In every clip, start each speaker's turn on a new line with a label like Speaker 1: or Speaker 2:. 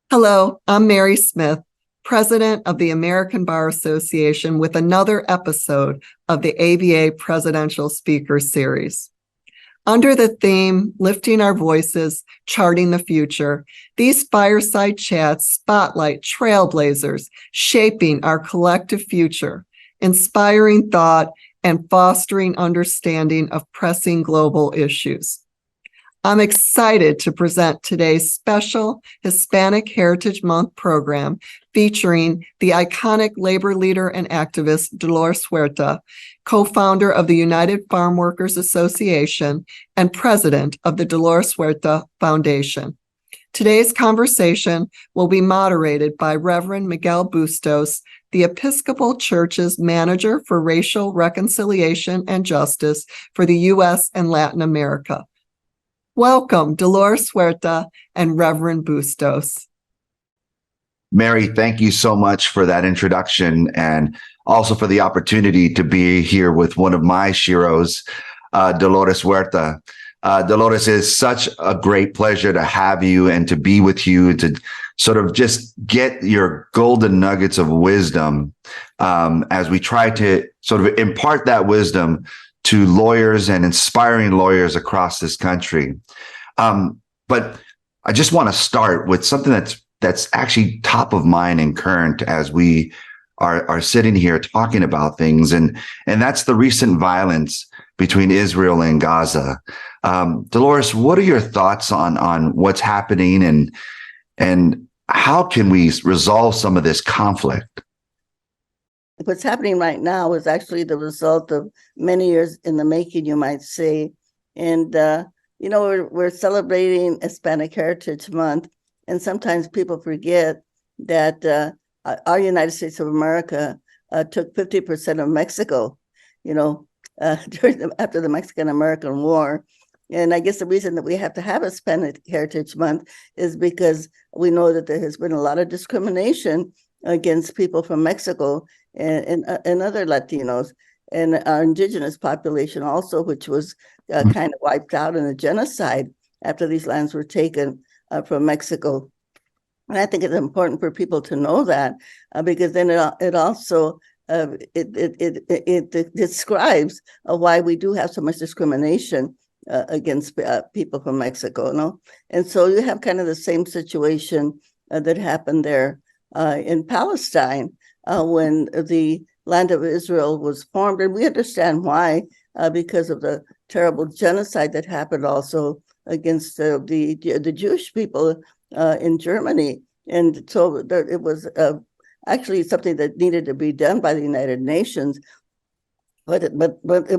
Speaker 1: Hello, I'm Mary Smith, President of the American Bar Association, with another episode of the ABA Presidential Speaker Series. Under the theme, Lifting Our Voices, Charting the Future, these fireside chats spotlight trailblazers shaping our collective future, inspiring thought, and fostering understanding of pressing global issues. I'm excited to present today's special Hispanic Heritage Month program featuring the iconic labor leader and activist Dolores Huerta, co-founder of the United Farm Workers Association and president of the Dolores Huerta Foundation. Today's conversation will be moderated by Reverend Miguel Bustos, the Episcopal Church's Manager for Racial Reconciliation and Justice for the U.S. and Latin America. Welcome, Dolores Huerta and Reverend Bustos.
Speaker 2: Mary, thank you so much for that introduction and also for the opportunity to be here with one of my sheroes, Dolores Huerta. Dolores, is such a great pleasure to have you and to be with you, to sort of just get your golden nuggets of wisdom as we try to sort of impart that wisdom to lawyers and inspiring lawyers across this country. But I just want to start with something that's actually top of mind and current as we are sitting here talking about things, and that's the recent violence between Israel and Gaza. Dolores, what are your thoughts on what's happening and how can we resolve some of this conflict?
Speaker 3: What's happening right now is actually the result of many years in the making, you might say. And, we're celebrating Hispanic Heritage Month, and sometimes people forget that our United States of America took 50% of Mexico, after the Mexican-American War. And I guess the reason that we have to have Hispanic Heritage Month is because we know that there has been a lot of discrimination against people from Mexico and other Latinos, and our indigenous population also, which was kind of wiped out in a genocide after these lands were taken from Mexico. And I think it's important for people to know that because then it also it describes why we do have so much discrimination against people from Mexico, no? And so you have kind of the same situation that happened there in Palestine when the land of Israel was formed. And we understand why, because of the terrible genocide that happened also against the Jewish people in Germany. And so it was actually something that needed to be done by the United Nations. But it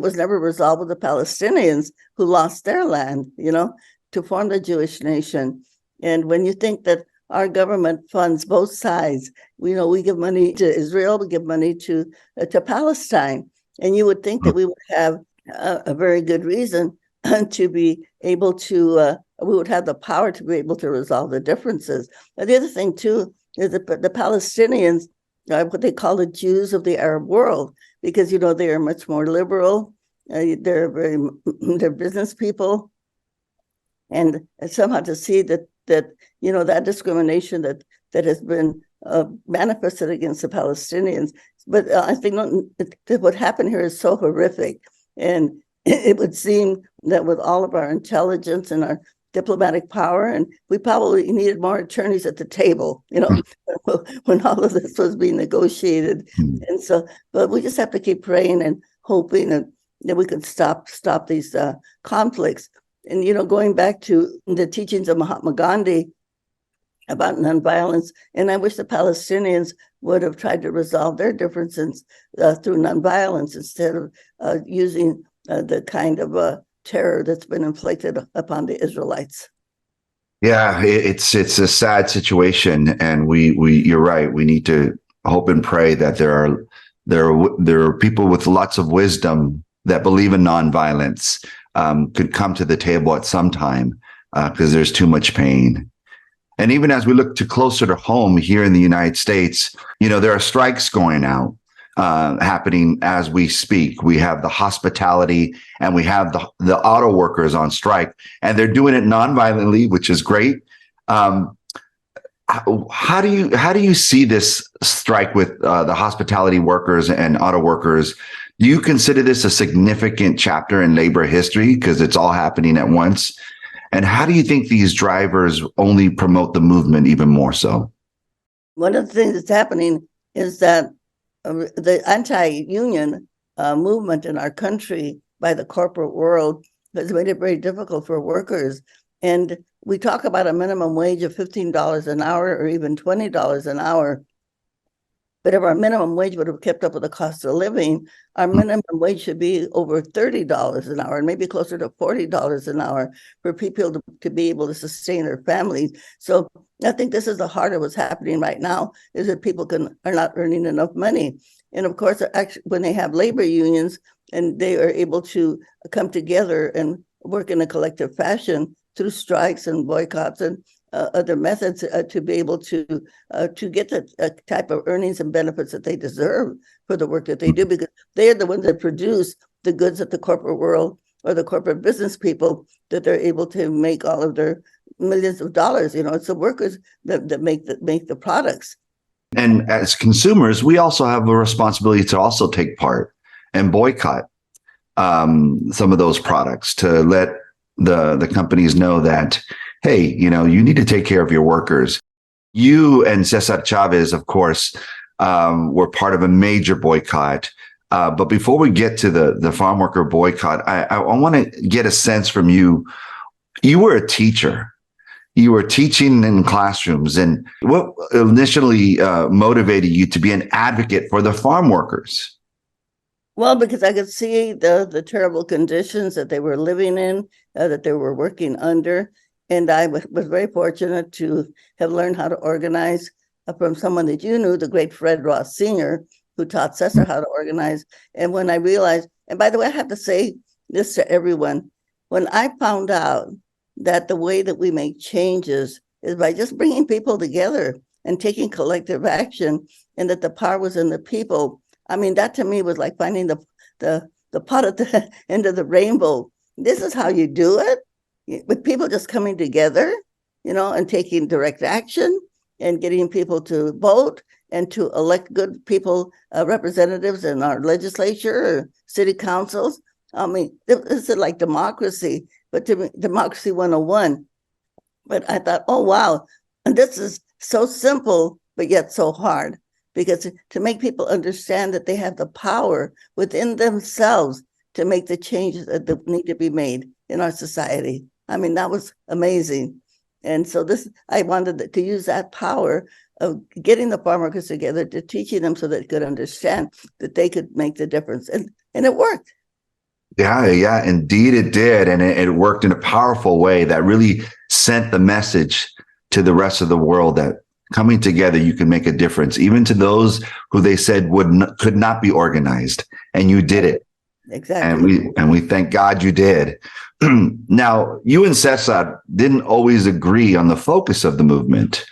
Speaker 3: was never resolved with the Palestinians who lost their land, to form the Jewish nation. And when you think that our government funds both sides, we give money to Israel, we give money to Palestine, and you would think that we would have a very good reason to be able to, we would have the power to be able to resolve the differences. But the other thing too is that the Palestinians are what they call the Jews of the Arab world, because they are much more liberal. They're business people, and somehow to see that that discrimination that has been manifested against the Palestinians. But I think that what happened here is so horrific, and it would seem that with all of our intelligence and our diplomatic power, and we probably needed more attorneys at the table, when all of this was being negotiated. And so, but we just have to keep praying and hoping that we could stop these conflicts. And, going back to the teachings of Mahatma Gandhi about nonviolence, and I wish the Palestinians would have tried to resolve their differences through nonviolence instead of using the kind of terror that's been inflicted upon the Israelites.
Speaker 2: Yeah, it's a sad situation, and you're right. We need to hope and pray that there are people with lots of wisdom that believe in nonviolence could come to the table at some time because there's too much pain. And even as we look to closer to home here in the United States, there are strikes going out. happening as we speak. We have the hospitality and we have the auto workers on strike, and they're doing it nonviolently, which is great. How do you see this strike with the hospitality workers and auto workers? Do you consider this a significant chapter in labor history because it's all happening at once? And how do you think these drivers only promote the movement even more so?
Speaker 3: One of the things that's happening is that the anti-union movement in our country by the corporate world has made it very difficult for workers. And we talk about a minimum wage of $15 an hour or even $20 an hour. But if our minimum wage would have kept up with the cost of living, our minimum wage should be over $30 an hour and maybe closer to $40 an hour for people to be able to sustain their families. So I think this is the heart of what's happening right now, is that people are not earning enough money. And of course, actually, when they have labor unions and they are able to come together and work in a collective fashion through strikes and boycotts and other methods to be able to get the type of earnings and benefits that they deserve for the work that they do, because they're the ones that produce the goods that the corporate world or the corporate business people, that they're able to make all of their millions of dollars. It's the workers that make the products.
Speaker 2: And as consumers, we also have a responsibility to also take part and boycott some of those products to let the companies know that, hey, you need to take care of your workers. You and Cesar Chavez, of course, were part of a major boycott. But before we get to the farm worker boycott, I want to get a sense from you. You were a teacher. You were teaching in classrooms. And what initially motivated you to be an advocate for the farm workers?
Speaker 3: Well, because I could see the terrible conditions that they were living in, that they were working under. And I was very fortunate to have learned how to organize from someone that you knew, the great Fred Ross Sr., who taught Cesar how to organize. And when I realized, and by the way, I have to say this to everyone, when I found out that the way that we make changes is by just bringing people together and taking collective action, and that the power was in the people. I mean, that to me was like finding the pot at the end of the rainbow. This is how you do it, with people just coming together, and taking direct action and getting people to vote and to elect good people, representatives in our legislature or city councils. I mean, this is like democracy, but democracy 101. But I thought, oh, wow, and this is so simple, but yet so hard. Because to make people understand that they have the power within themselves to make the changes that need to be made in our society. I mean, that was amazing. And so I wanted to use that power of getting the farm workers together, to teaching them so that they could understand that they could make the difference. And it worked.
Speaker 2: Yeah, indeed it did. And it worked in a powerful way that really sent the message to the rest of the world that coming together, you can make a difference, even to those who they said could not be organized, and you did it.
Speaker 3: Exactly.
Speaker 2: And we thank God you did. Now, you and Cesar didn't always agree on the focus of the movement,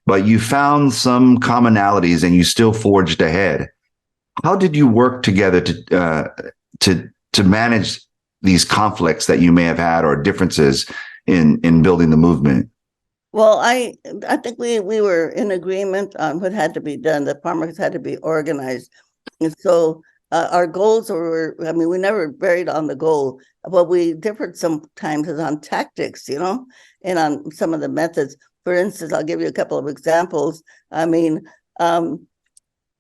Speaker 2: but you found some commonalities and you still forged ahead. How did you work together to manage these conflicts that you may have had, or differences in building the movement?
Speaker 3: Well, I think we were in agreement on what had to be done. The farmers had to be organized. And so our goals were, we never varied on the goal. What we differed sometimes is on tactics, and on some of the methods. For instance, I'll give you a couple of examples.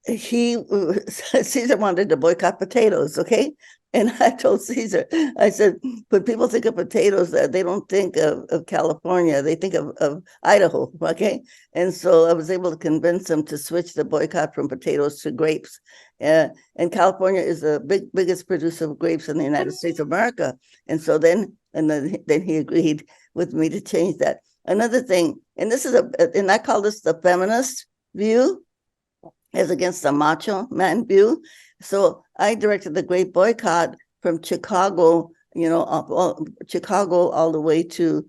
Speaker 3: Cesar wanted to boycott potatoes, okay? And I told Cesar, I said, when people think of potatoes, they don't think of California, they think of Idaho, okay? And so I was able to convince him to switch the boycott from potatoes to grapes. And California is the biggest producer of grapes in the United States of America. And so then he agreed with me to change that. Another thing, and I call this the feminist view, as against the macho man view. So I directed the Great Boycott from Chicago, Chicago all the way to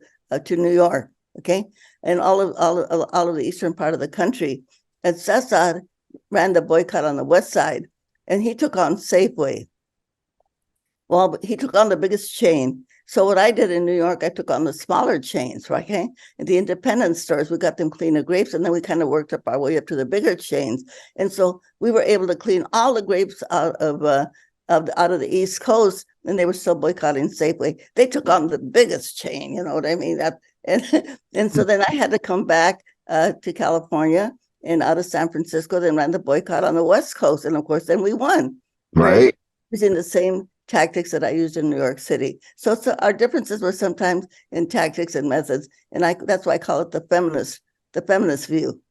Speaker 3: New York, okay, and all of the eastern part of the country. And Cesar ran the boycott on the west side, and he took on Safeway. Well, he took on the biggest chain, So what I did in New York, I took on the smaller chains, right? Okay, and the independent stores, we got them cleaner grapes, and then we kind of worked up our way up to the bigger chains. And so we were able to clean all the grapes out of the East Coast, and they were still boycotting Safeway. They took on the biggest chain, you know what I mean? And so then I had to come back to California and out of San Francisco, then ran the boycott on the West Coast. And of course, then we won.
Speaker 2: Right.
Speaker 3: Using the same tactics that I used in New York City. So our differences were sometimes in tactics and methods. And that's why I call it the feminist view.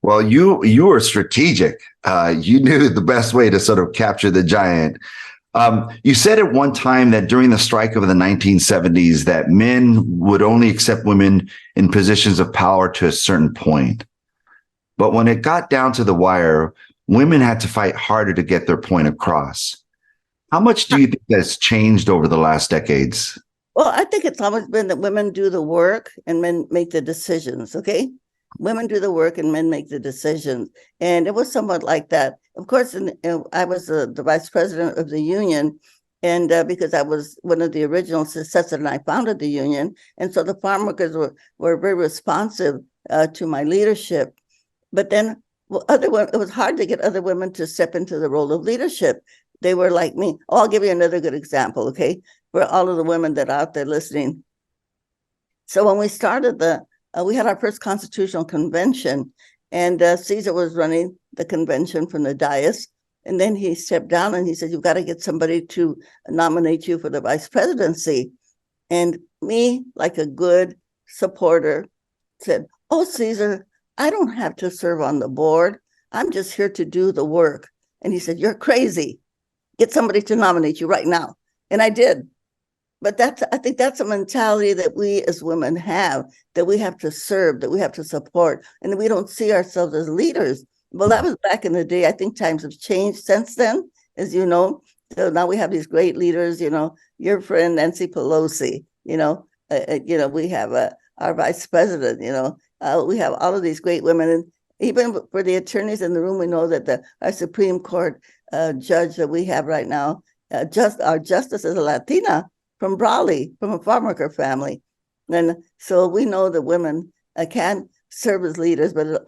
Speaker 2: Well, you were strategic. You knew the best way to sort of capture the giant. You said at one time that during the strike of the 1970s, that men would only accept women in positions of power to a certain point. But when it got down to the wire, women had to fight harder to get their point across. How much do you think that's changed over the last decades?
Speaker 3: Well, I think it's always been that women do the work and men make the decisions, okay? Women do the work and men make the decisions. And it was somewhat like that. Of course, I was the vice president of the union, and because I was one of the original successors and I founded the union. And so the farm workers were very responsive to my leadership. But then it was hard to get other women to step into the role of leadership. They were like me. Oh, I'll give you another good example, okay? For all of the women that are out there listening. So when we started we had our first constitutional convention, and Caesar was running the convention from the dais. And then he stepped down and he said, you've got to get somebody to nominate you for the vice presidency. And me, like a good supporter, said, oh, Caesar, I don't have to serve on the board. I'm just here to do the work. And he said, you're crazy. Get somebody to nominate you right now. And I did. But I think that's a mentality that we as women have, that we have to serve, that we have to support, and that we don't see ourselves as leaders. Well, that was back in the day. I think times have changed since then, as you know. So now we have these great leaders, you know, your friend Nancy Pelosi, we have our vice president, we have all of these great women. And even for the attorneys in the room, we know that our Supreme Court judge that we have right now, our justice is a Latina from Brawley, from a farm worker family. And so we know that women can serve as leaders, but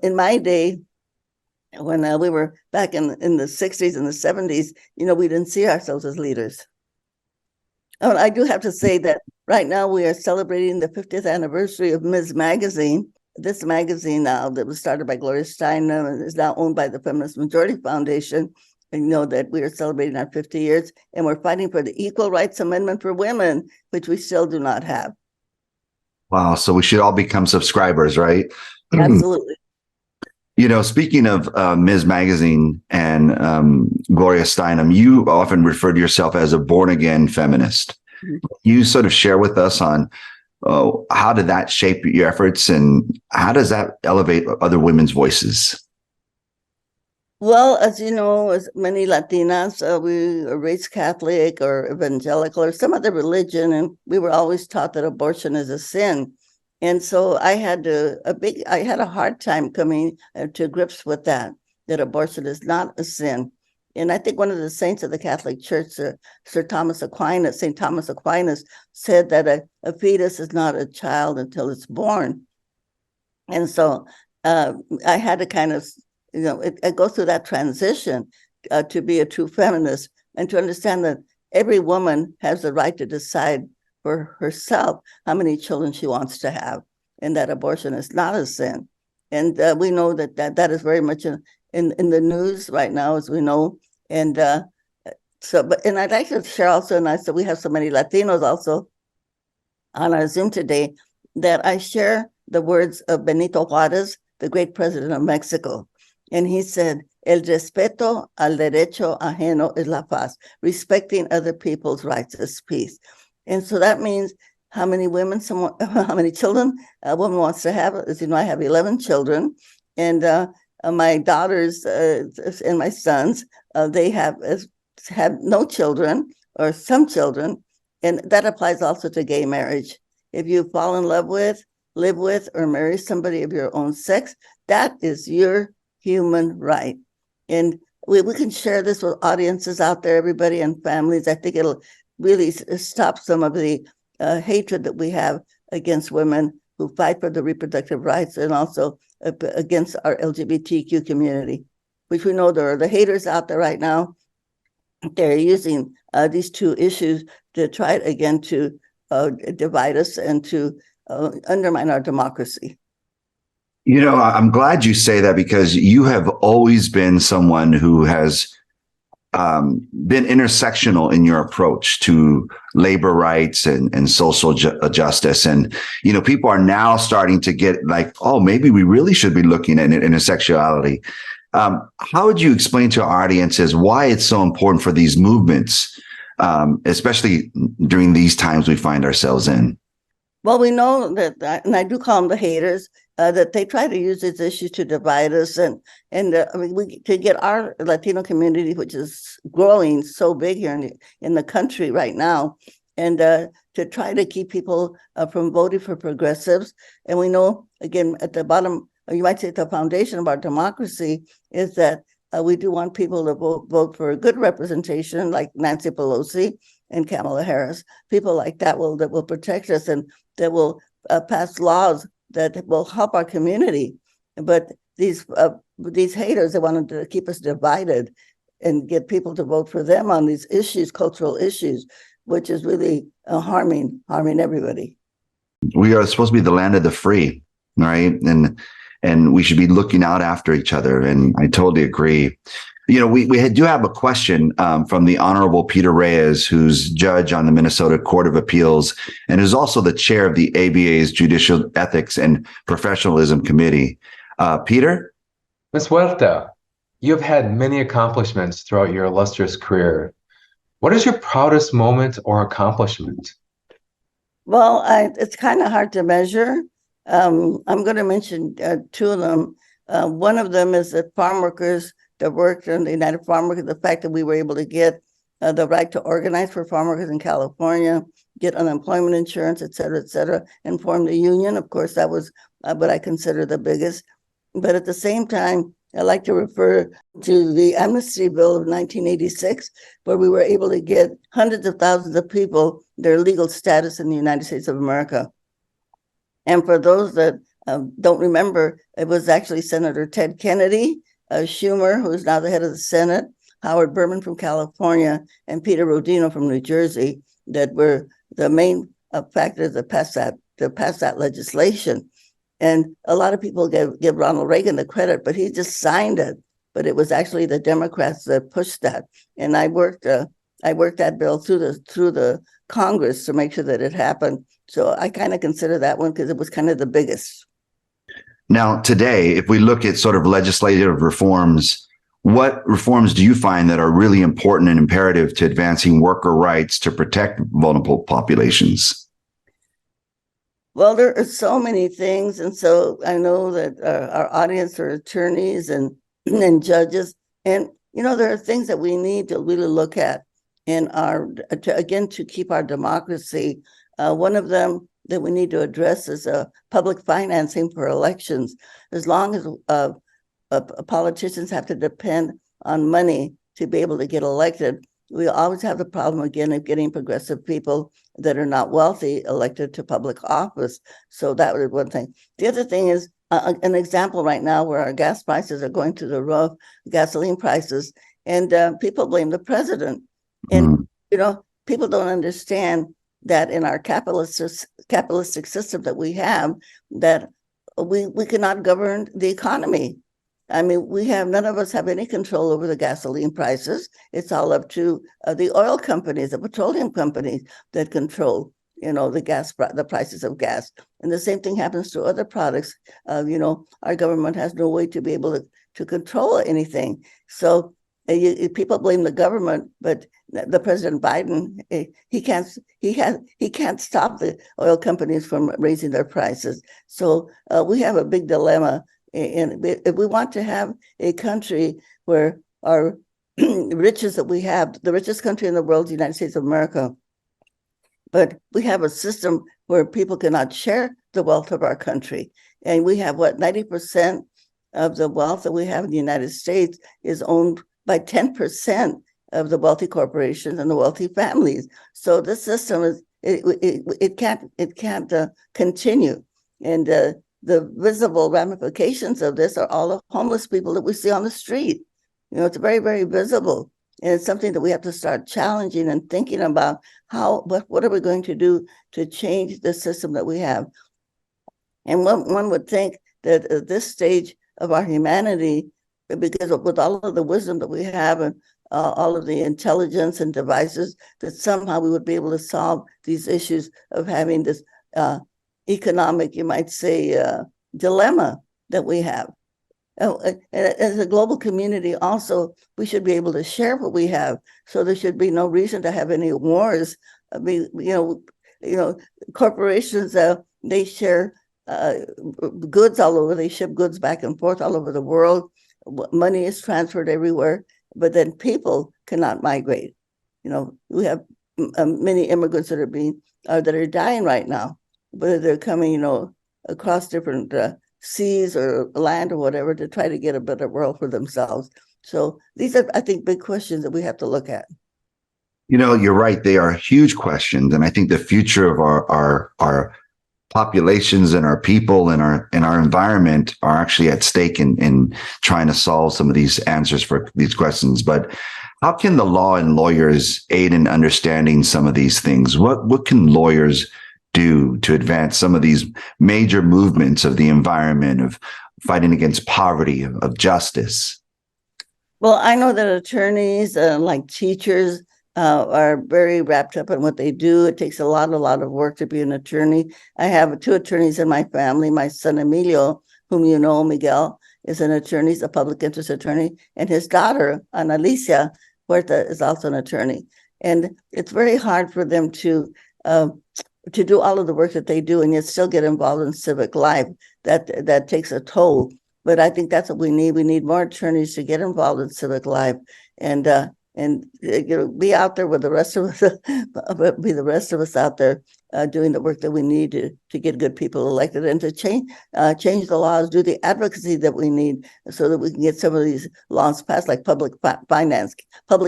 Speaker 3: in my day, when we were back in the 60s and the 70s, we didn't see ourselves as leaders. And I do have to say that right now we are celebrating the 50th anniversary of Ms. Magazine. This magazine now that was started by Gloria Steinem and is now owned by the Feminist Majority Foundation. And that we are celebrating our 50 years, and we're fighting for the Equal Rights Amendment for women, which we still do not have.
Speaker 2: Wow. So we should all become subscribers, right?
Speaker 3: Absolutely.
Speaker 2: Speaking of Ms. Magazine and Gloria Steinem, you often refer to yourself as a born-again feminist. Mm-hmm. You sort of share with us on how did that shape your efforts, and how does that elevate other women's voices?
Speaker 3: Well, as you know, as many Latinas, we are raised Catholic or evangelical or some other religion, and we were always taught that abortion is a sin. And so I had a hard time coming to grips with that abortion is not a sin. And I think one of the saints of the Catholic Church, St. Thomas Aquinas, said that a fetus is not a child until it's born. And so I had to kind of it goes through that transition to be a true feminist and to understand that every woman has the right to decide for herself how many children she wants to have, and that abortion is not a sin. And we know that is very much in the news right now, as we know. And and I'd like to share also, and I said we have so many Latinos also on our Zoom today, that I share the words of Benito Juárez, the great president of Mexico. And he said, el respeto al derecho ajeno es la paz. Respecting other people's rights is peace. And so that means how many children a woman wants to have. As you know, I have 11 children. And my daughters and my sons, they have no children or some children. And that applies also to gay marriage. If you fall in love with, live with, or marry somebody of your own sex, that is your human right. And we can share this with audiences out there, everybody, and families. I think it'll really stop some of the hatred that we have against women who fight for the reproductive rights, and also against our LGBTQ community, which we know there are the haters out there right now. They're using these two issues to try again to divide us and to undermine our democracy.
Speaker 2: You know, I'm glad you say that, because you have always been someone who has been intersectional in your approach to labor rights and social justice. And, you know, people are now starting to get like, oh, maybe we really should be looking at intersectionality. How would you explain to our audiences why it's so important for these movements, especially during these times we find ourselves in?
Speaker 3: Well, we know that, and I do call them the haters, that they try to use these issues to divide us, and I mean, to get our Latino community, which is growing so big here in the country right now, and to try to keep people from voting for progressives. And we know, again, at the bottom, or you might say the foundation of our democracy is that we do want people to vote for a good representation, like Nancy Pelosi and Kamala Harris, people like that will protect us and that will pass laws that will help our community. But these haters, they wanted to keep us divided and get people to vote for them on these issues, cultural issues, which is really harming everybody.
Speaker 2: We are supposed to be the land of the free, right? And we should be looking out after each other. And I totally agree. You know, we do have a question from the Honorable Peter Reyes, who's judge on the Minnesota Court of Appeals and is also the chair of the ABA's Judicial Ethics and Professionalism Committee. Peter?
Speaker 4: Ms. Huerta, you have had many accomplishments throughout your illustrious career. What is your proudest moment or accomplishment?
Speaker 3: Well, it's kind of hard to measure. I'm going to mention two of them. One of them is that farm workers that worked in the United Farm Workers, the fact that we were able to get the right to organize for farm workers in California, get unemployment insurance, et cetera, and form the union. Of course, that was what I consider the biggest. But at the same time, I like to refer to the Amnesty Bill of 1986, where we were able to get hundreds of thousands of people their legal status in the United States of America. And for those that don't remember, it was actually Senator Ted Kennedy, Schumer, who is now the head of the Senate, Howard Berman from California, and Peter Rodino from New Jersey that were the main factors that passed that legislation. And a lot of people give Ronald Reagan the credit, but he just signed it. But it was actually the Democrats that pushed that. And I worked that bill through the Congress to make sure that it happened. So I kind of consider that one because it was kind of the biggest.
Speaker 2: Now, today, if we look at sort of legislative reforms, what reforms do you find that are really important and imperative to advancing worker rights to protect vulnerable populations?
Speaker 3: Well, there are so many things. And so I know that our audience are attorneys and judges. And, you know, there are things that we need to really look at in to keep our democracy. One of them that we need to address is public financing for elections. As long as politicians have to depend on money to be able to get elected, we always have the problem again of getting progressive people that are not wealthy elected to public office. So that was one thing. The other thing is an example right now where our gas prices are going to the roof, gasoline prices, and people blame the president. And, you know, people don't understand that in our capitalistic system that we have, that we cannot govern the economy. I mean, none of us have any control over the gasoline prices. It's all up to the oil companies, the petroleum companies that control, you know, the prices of gas. And the same thing happens to other products. You know, our government has no way to be able to control anything. So people blame the government, but the President Biden, he can't stop the oil companies from raising their prices. So we have a big dilemma. And if we want to have a country where our riches that we have, the richest country in the world, the United States of America, but we have a system where people cannot share the wealth of our country. And we have 90% of the wealth that we have in the United States is owned by 10% of the wealthy corporations and the wealthy families. So this system is it can't continue, and the visible ramifications of this are all the homeless people that we see on the street. It's very, very visible, and it's something that we have to start challenging and thinking about what are we going to do to change the system that we have. And one would think that at this stage of our humanity, because with all of the wisdom that we have and all of the intelligence and devices, that somehow we would be able to solve these issues of having this economic, you might say, dilemma that we have. As a global community, also, we should be able to share what we have. So there should be no reason to have any wars. I mean, corporations, they share goods all over. They ship goods back and forth all over the world. Money is transferred everywhere, but then people cannot migrate. We have many immigrants that are dying right now, but they're coming, across different seas or land or whatever to try to get a better world for themselves. So these are, I think, big questions that we have to look at.
Speaker 2: You're right. They are huge questions, and I think the future of our populations and our people and our environment are actually at stake in trying to solve some of these answers for these questions. But how can the law and lawyers aid in understanding some of these things? What can lawyers do to advance some of these major movements of the environment, of fighting against poverty, of justice?
Speaker 3: Well, I know that attorneys, like teachers, are very wrapped up in what they do. It takes a lot of work to be an attorney. I have 2 attorneys in my family. My son, Emilio, whom you know, Miguel, is an attorney, he's a public interest attorney, and his daughter, Alicia Huerta, is also an attorney. And it's very hard for them to do all of the work that they do and yet still get involved in civic life. That takes a toll. But I think that's what we need. We need more attorneys to get involved in civic life and be out there with the rest of us, be the rest of us out there doing the work that we need to get good people elected and to change the laws, do the advocacy that we need so that we can get some of these laws passed, like public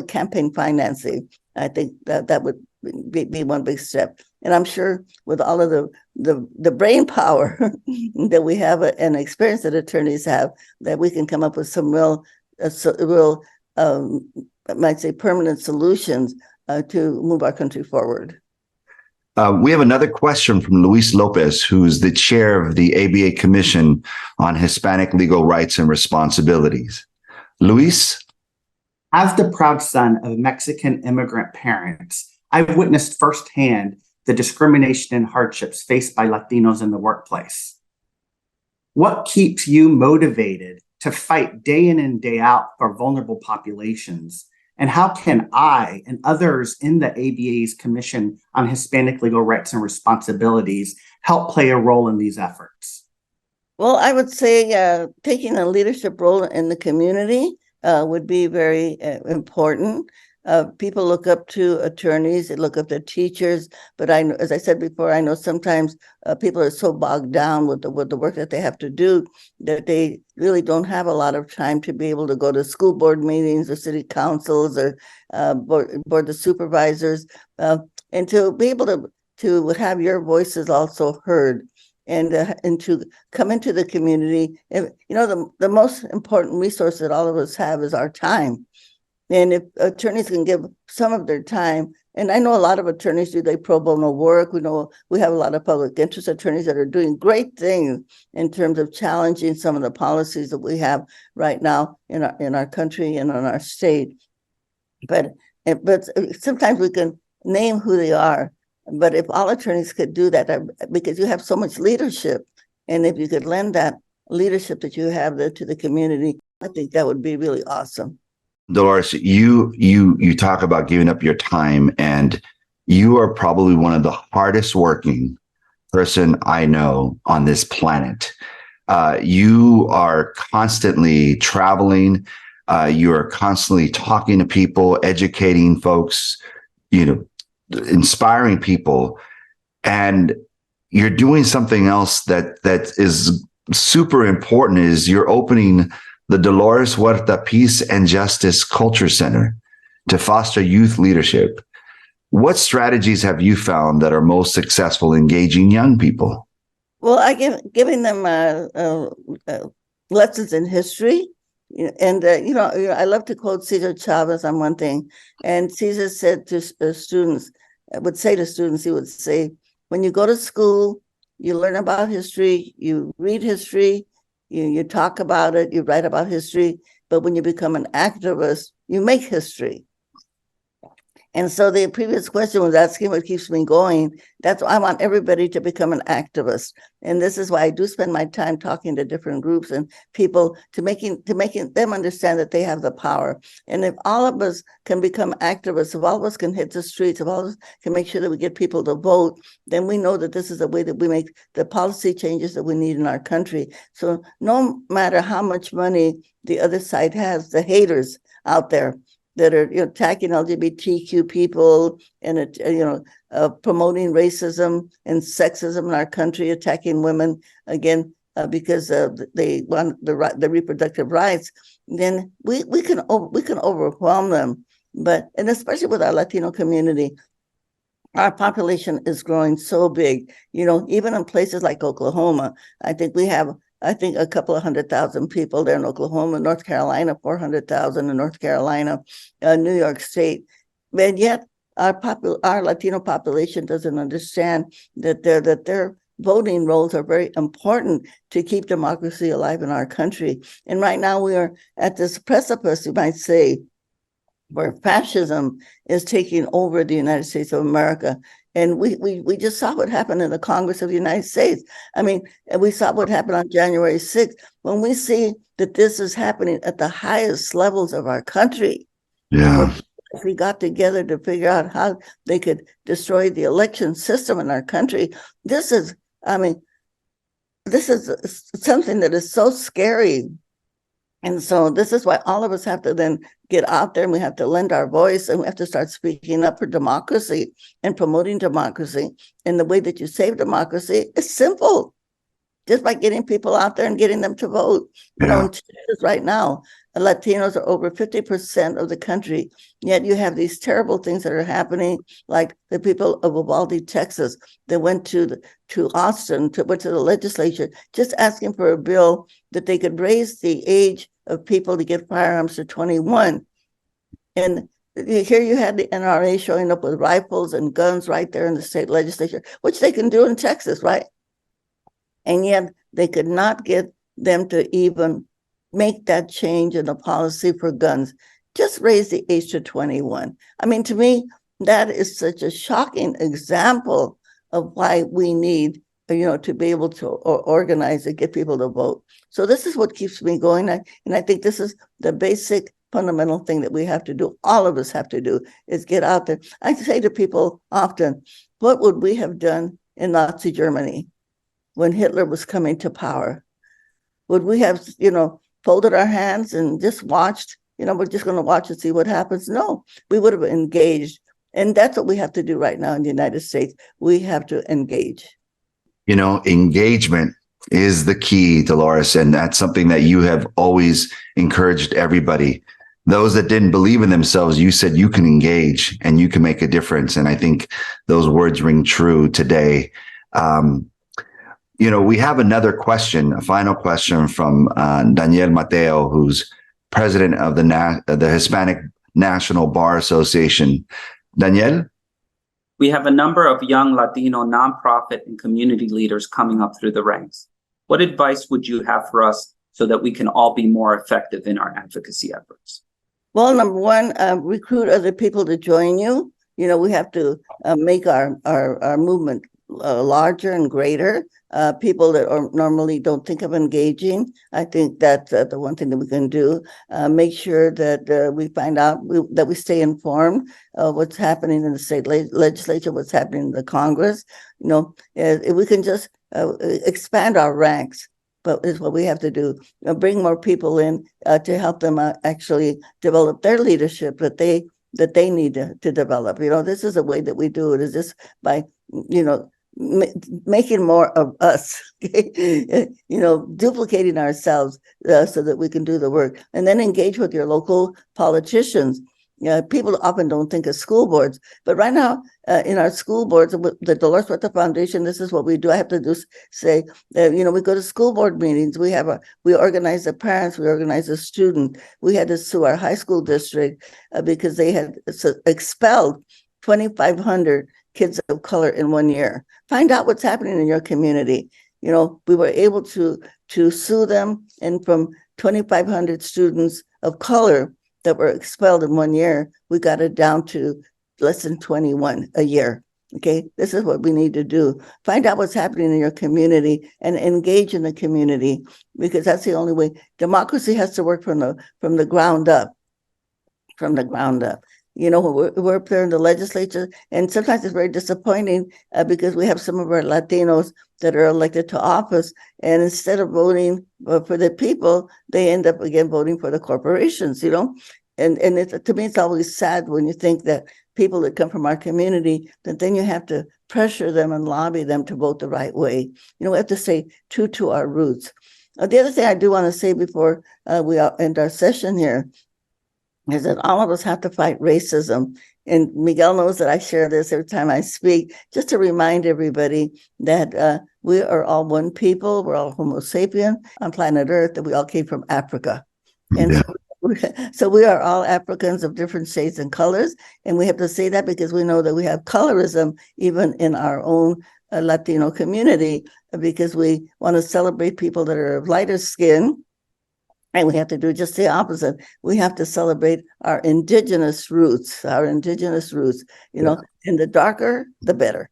Speaker 3: campaign financing. I think that would be one big step. And I'm sure with all of the brain power that we have and experience that attorneys have, that we can come up with some real I might say permanent solutions to move our country forward.
Speaker 2: We have another question from Luis Lopez, who is the chair of the ABA Commission on Hispanic Legal Rights and Responsibilities. Luis?
Speaker 5: As the proud son of Mexican immigrant parents, I've witnessed firsthand the discrimination and hardships faced by Latinos in the workplace. What keeps you motivated to fight day in and day out for vulnerable populations? And how can I and others in the ABA's Commission on Hispanic Legal Rights and Responsibilities help play a role in these efforts?
Speaker 3: Well, I would say taking a leadership role in the community would be very important. People look up to attorneys, they look up to teachers, but I know, as I said before, I know sometimes people are so bogged down with the work that they have to do that they really don't have a lot of time to be able to go to school board meetings or city councils or board of supervisors, and to be able to have your voices also heard. And to come into the community. And, the most important resource that all of us have is our time. And if attorneys can give some of their time, and I know a lot of attorneys do their pro bono work. We know we have a lot of public interest attorneys that are doing great things in terms of challenging some of the policies that we have right now in our country and in our state. But sometimes we can name who they are. But if all attorneys could do that, because you have so much leadership, and if you could lend that leadership that you have there to the community, I think that would be really awesome.
Speaker 2: Dolores, you talk about giving up your time, and you are probably one of the hardest working person I know on this planet. You are constantly traveling. You are constantly talking to people, educating folks, inspiring people, and you're doing something else that is super important. Is you're opening the Dolores Huerta Peace and Justice Culture Center. to foster youth leadership. What strategies have you found that are most successful engaging young people?
Speaker 3: Well, I giving them lessons in history, and I love to quote Cesar Chavez on one thing. And Cesar said to students, he would say, when you go to school, you learn about history, you read history, you talk about it, you write about history, but when you become an activist, you make history. And so the previous question was asking what keeps me going. That's why I want everybody to become an activist. And this is why I do spend my time talking to different groups and people to making them understand that they have the power. And if all of us can become activists, if all of us can hit the streets, if all of us can make sure that we get people to vote, then we know that this is the way that we make the policy changes that we need in our country. So no matter how much money the other side has, the haters out there that are attacking LGBTQ people and promoting racism and sexism in our country, attacking women again because they want the reproductive rights, then we can overwhelm them. And especially with our Latino community, our population is growing so big. Even in places like Oklahoma, I think we have a couple of 100,000 people there in Oklahoma, North Carolina, 400,000 in North Carolina, New York State. And yet our Latino population doesn't understand that their voting roles are very important to keep democracy alive in our country. And right now we are at this precipice, you might say, where fascism is taking over the United States of America. And we just saw what happened in the Congress of the United States. I mean, and we saw what happened on January 6th. When we see that this is happening at the highest levels of our country, if we got together to figure out how they could destroy the election system in our country, this is something that is so scary. And so this is why all of us have to then get out there and we have to lend our voice and we have to start speaking up for democracy and promoting democracy. And the way that you save democracy is simple, just by getting people out there and getting them to vote. In Texas right now, Latinos are over 50% of the country, yet you have these terrible things that are happening, like the people of Uvalde, Texas, that went to Austin, went to the legislature, just asking for a bill that they could raise the age of people to get firearms to 21. And here you had the NRA showing up with rifles and guns right there in the state legislature, which they can do in Texas, right? And yet they could not get them to even make that change in the policy for guns. Just raise the age to 21. I mean, to me, that is such a shocking example of why we need, to be able to organize and get people to vote. So this is what keeps me going. And I think this is the basic fundamental thing that we have to do. All of us have to do is get out there. I say to people often, what would we have done in Nazi Germany when Hitler was coming to power? Would we have, folded our hands and just watched, we're just going to watch and see what happens? No, we would have engaged. And that's what we have to do right now in the United States. We have to engage.
Speaker 2: Engagement is the key, Dolores. And that's something that you have always encouraged everybody. Those that didn't believe in themselves, you said you can engage and you can make a difference. And I think those words ring true today. We have another question, a final question from Daniel Mateo, who's president of the Hispanic National Bar Association. Daniel?
Speaker 6: We have a number of young Latino nonprofit and community leaders coming up through the ranks. What advice would you have for us so that we can all be more effective in our advocacy efforts?
Speaker 3: Well, number one, recruit other people to join you. We have to make our movement larger and greater. People that normally don't think of engaging. I think that's the one thing that we can do. Make sure that we find out, that we stay informed of what's happening in the state legislature, what's happening in the Congress. If we can just expand our ranks, but is what we have to do. Bring more people in to help them actually develop their leadership that they need to develop. This is a way that we do it, is just by, making more of us, duplicating ourselves so that we can do the work, and then engage with your local politicians. People often don't think of school boards, but right now in our school boards, with the Dolores Huerta Foundation, this is what we do. I have to do say, we go to school board meetings. We organize the parents, we organize the student. We had to sue our high school district because they had expelled 2,500 kids of color in 1 year. Find out what's happening in your community. We were able to sue them, and from 2,500 students of color that were expelled in 1 year, we got it down to less than 21 a year. Okay, this is what we need to do. Find out what's happening in your community and engage in the community, because that's the only way. Democracy has to work from the ground up. From the ground up. We're up there in the legislature, and sometimes it's very disappointing because we have some of our Latinos that are elected to office, and instead of voting for the people, they end up again voting for the corporations. And to me, it's always sad when you think that people that come from our community, that then you have to pressure them and lobby them to vote the right way. We have to stay true to our roots. The other thing I do want to say before we end our session here is that all of us have to fight racism. And Miguel knows that I share this every time I speak, just to remind everybody that we are all one people. We're all Homo sapien on planet Earth, that we all came from Africa. And so we are all Africans of different shades and colors. And we have to say that because we know that we have colorism even in our own Latino community, because we want to celebrate people that are of lighter skin. And we have to do just the opposite. We have to celebrate our indigenous roots, and the darker, the better.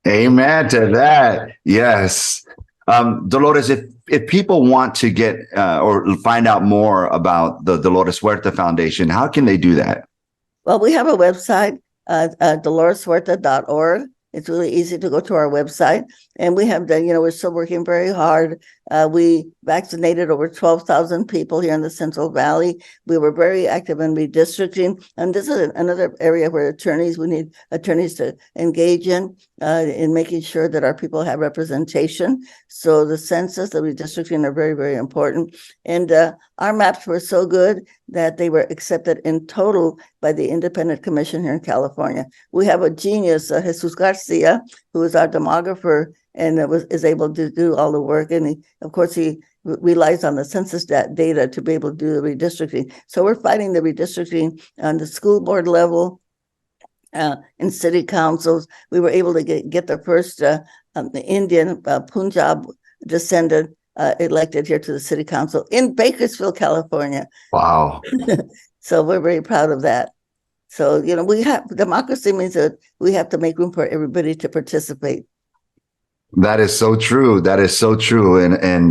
Speaker 2: Amen to that. Yes. Dolores, if people want to get or find out more about the Dolores Huerta Foundation, how can they do that?
Speaker 3: Well, we have a website, DoloresHuerta.org. It's really easy to go to our website. And we have done, we're still working very hard. We vaccinated over 12,000 people here in the Central Valley. We were very active in redistricting. And this is another area where we need attorneys to engage in making sure that our people have representation. So the census, the redistricting are very, very important. And our maps were so good that they were accepted in total by the Independent Commission here in California. We have a genius, Jesus Garcia, who is our demographer and is able to do all the work. And of course, he relies on the census data to be able to do the redistricting. So we're fighting the redistricting on the school board level, in city councils. We were able to get the first Indian Punjab descendant elected here to the city council in Bakersfield, California.
Speaker 2: Wow.
Speaker 3: So we're very proud of that. So, we have democracy means that we have to make room for everybody to participate.
Speaker 2: That is so true. That is so true. And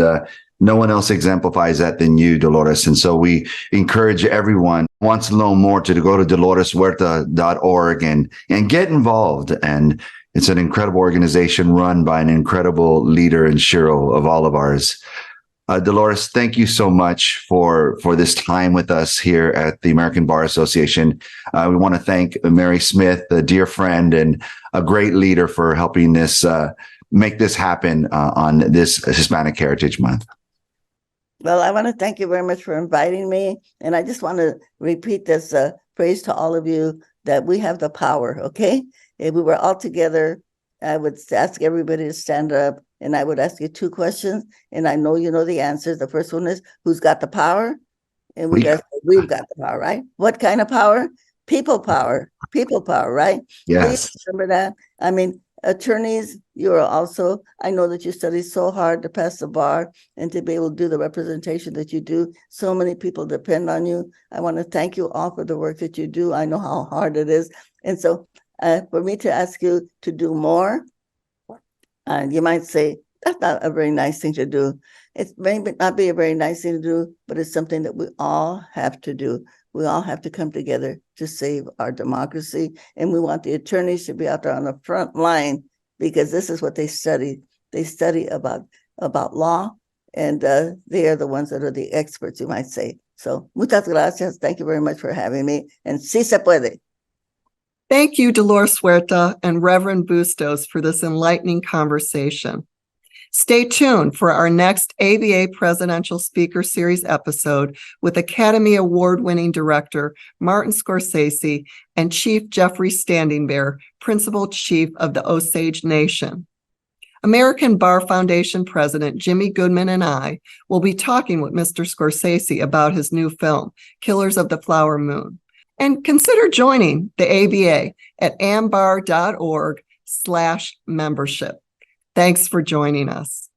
Speaker 2: no one else exemplifies that than you, Dolores. And so we encourage everyone who wants to know more to go to DoloresHuerta.org and get involved. And it's an incredible organization run by an incredible leader and shero of all of ours. Dolores, thank you so much for this time with us here at the American Bar Association. We want to thank Mary Smith, a dear friend and a great leader, for helping this make this happen on this Hispanic Heritage Month.
Speaker 3: Well, I want to thank you very much for inviting me. And I just want to repeat this praise to all of you that we have the power, okay? If we were all together, I would ask everybody to stand up, and I would ask you two questions, and I know you know the answers. The first one is, who's got the power? And we've got the power, right? What kind of power? People power, right?
Speaker 2: Yes.
Speaker 3: Please remember that. I mean, attorneys, you are also, I know that you study so hard to pass the bar and to be able to do the representation that you do. So many people depend on you. I want to thank you all for the work that you do. I know how hard it is. And so for me to ask you to do more, you might say, that's not a very nice thing to do. It may not be a very nice thing to do, but it's something that we all have to do. We all have to come together to save our democracy. And we want the attorneys to be out there on the front line, because this is what they study. They study about law, and they are the ones that are the experts, you might say. So, muchas gracias. Thank you very much for having me. And sí se puede.
Speaker 1: Thank you, Dolores Huerta and Reverend Bustos, for this enlightening conversation. Stay tuned for our next ABA Presidential Speaker Series episode with Academy Award-winning director Martin Scorsese and Chief Jeffrey Standing Bear, Principal Chief of the Osage Nation. American Bar Foundation President Jimmy Goodman and I will be talking with Mr. Scorsese about his new film, Killers of the Flower Moon. And consider joining the ABA at ambar.org/membership. Thanks for joining us.